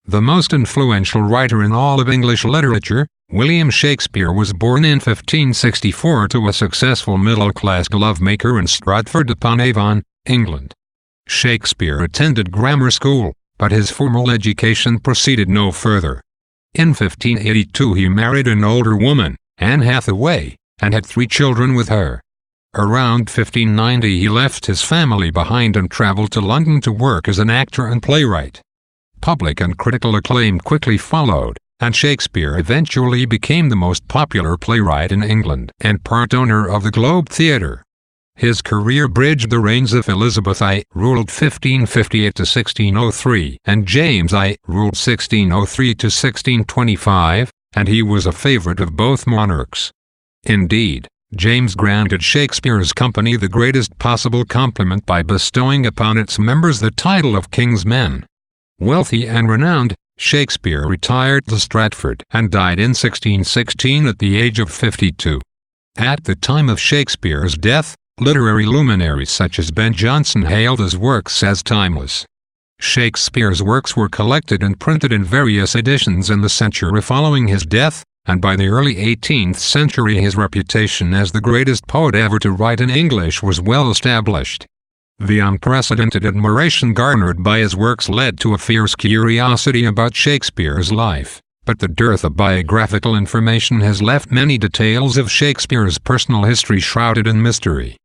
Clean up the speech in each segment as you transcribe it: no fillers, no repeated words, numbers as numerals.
The most influential writer in all of English literature, William Shakespeare was born in 1564 to a successful middle-class glovemaker in Stratford-upon-Avon, England. Shakespeare attended grammar school, but his formal education proceeded no further. In 1582 he married an older woman, Anne Hathaway, and had 3 children with her. Around 1590 he left his family behind and traveled to London to work as an actor and playwright. Public and critical acclaim quickly followed, and Shakespeare eventually became the most popular playwright in England and part owner of the Globe Theatre. His career bridged the reigns of Elizabeth I, ruled 1558 to 1603, and James I, ruled 1603 to 1625, and he was a favorite of both monarchs. Indeed, James granted Shakespeare's company the greatest possible compliment by bestowing upon its members the title of King's Men. Wealthy and renowned, Shakespeare retired to Stratford and died in 1616 at the age of 52. At the time of Shakespeare's death, literary luminaries such as Ben Jonson hailed his works as timeless. Shakespeare's works were collected and printed in various editions in the century following his death, and by the early 18th century his reputation as the greatest poet ever to write in English was well established. The unprecedented admiration garnered by his works led to a fierce curiosity about Shakespeare's life, but the dearth of biographical information has left many details of Shakespeare's personal history shrouded in mystery.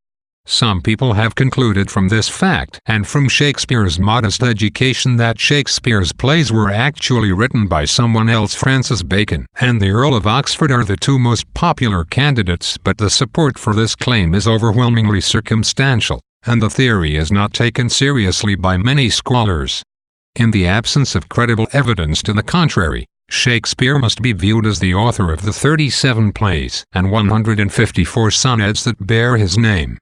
Some people have concluded from this fact and from Shakespeare's modest education that Shakespeare's plays were actually written by someone else. Francis Bacon and the Earl of Oxford are the 2 most popular candidates, but the support for this claim is overwhelmingly circumstantial, and the theory is not taken seriously by many scholars. In the absence of credible evidence to the contrary, Shakespeare must be viewed as the author of the 37 plays and 154 sonnets that bear his name.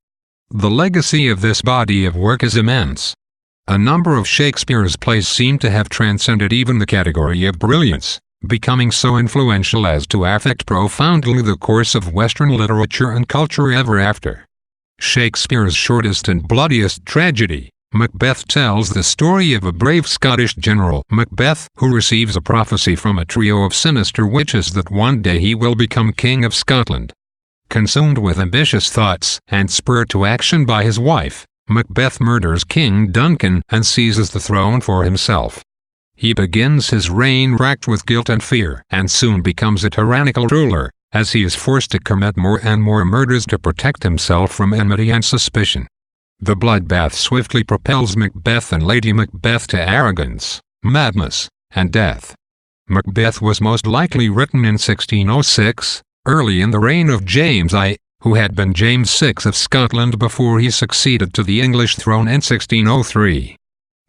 The legacy of this body of work is immense. A number of Shakespeare's plays seem to have transcended even the category of brilliance, becoming so influential as to affect profoundly the course of Western literature and culture ever after. Shakespeare's shortest and bloodiest tragedy, Macbeth, tells the story of a brave Scottish general, Macbeth, who receives a prophecy from a trio of sinister witches that one day he will become King of Scotland. Consumed with ambitious thoughts and spurred to action by his wife, Macbeth murders King Duncan and seizes the throne for himself. He begins his reign racked with guilt and fear, and soon becomes a tyrannical ruler, as he is forced to commit more and more murders to protect himself from enmity and suspicion. The bloodbath swiftly propels Macbeth and Lady Macbeth to arrogance, madness, and death. Macbeth was most likely written in 1606, early in the reign of James I, who had been James VI of Scotland before he succeeded to the English throne in 1603.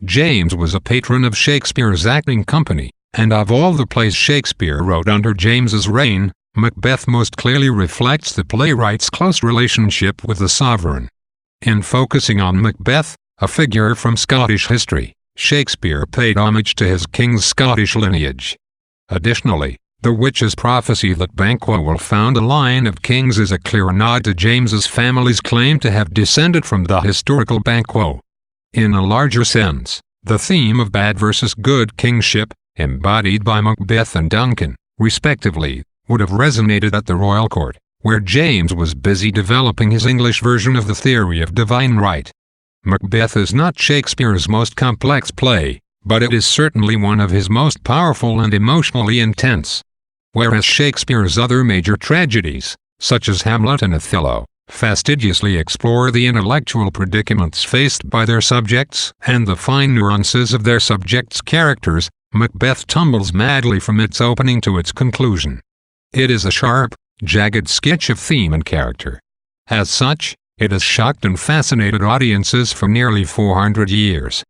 James was a patron of Shakespeare's acting company, and of all the plays Shakespeare wrote under James's reign, Macbeth most clearly reflects the playwright's close relationship with the sovereign. In focusing on Macbeth, a figure from Scottish history, Shakespeare paid homage to his king's Scottish lineage. Additionally, the witch's prophecy that Banquo will found a line of kings is a clear nod to James's family's claim to have descended from the historical Banquo. In a larger sense, the theme of bad versus good kingship, embodied by Macbeth and Duncan, respectively, would have resonated at the royal court, where James was busy developing his English version of the theory of divine right. Macbeth is not Shakespeare's most complex play, but it is certainly one of his most powerful and emotionally intense. Whereas Shakespeare's other major tragedies, such as Hamlet and Othello, fastidiously explore the intellectual predicaments faced by their subjects and the fine nuances of their subjects' characters, Macbeth tumbles madly from its opening to its conclusion. It is a sharp, jagged sketch of theme and character. As such, it has shocked and fascinated audiences for nearly 400 years.